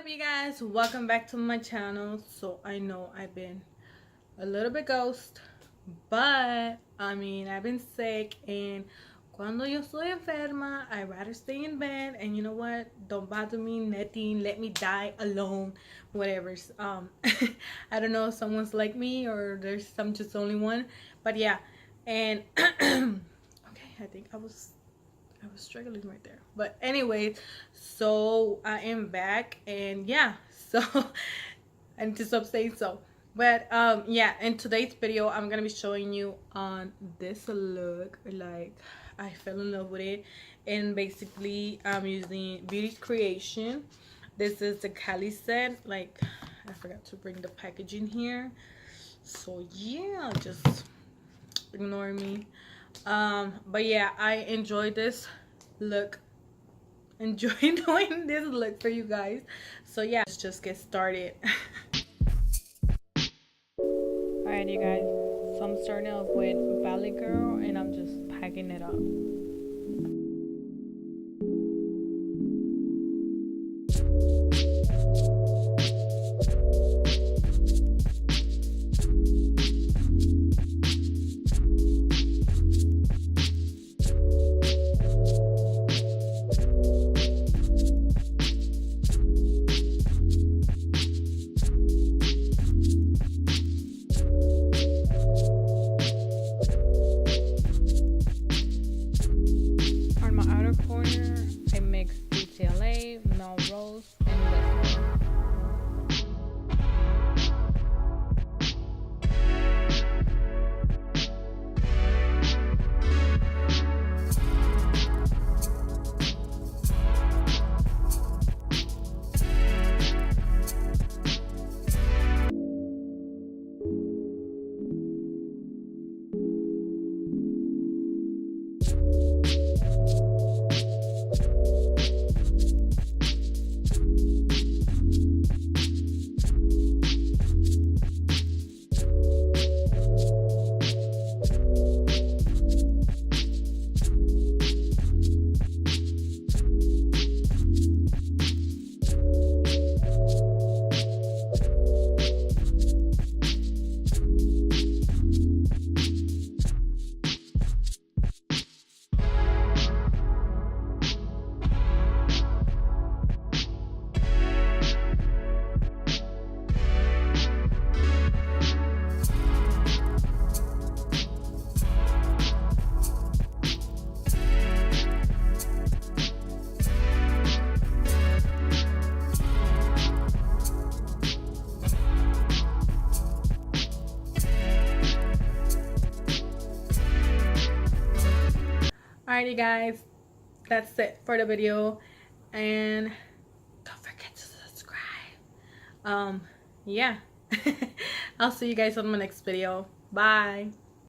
up, you guys? Welcome back to my channel. So I know I've been a little bit ghost, but I've been sick, and cuando yo soy enferma I rather stay in bed, and you know what, don't bother me, nothing, let me die alone, whatever. I don't know if someone's like me or there's some just only one, but yeah. And okay, I think I was struggling right there, but anyway, so I am back, and yeah, so I need to stop saying so. But yeah, in today's video I'm gonna be showing you on this look. Like, I fell in love with it, and basically I'm using Beauty Creation. This is the Cali set. Like, I forgot to bring the packaging here, so yeah, just ignore me. But yeah, I enjoyed this look, enjoy doing this look for you guys. So yeah, let's just get started. Alright, you guys, so I'm starting off with Valley Girl, and I'm just packing it up. Corner, I mix DTLA, Melrose, and Western. Alrighty guys, that's it for the video, and don't forget to subscribe. Yeah. I'll see you guys on my next video. Bye.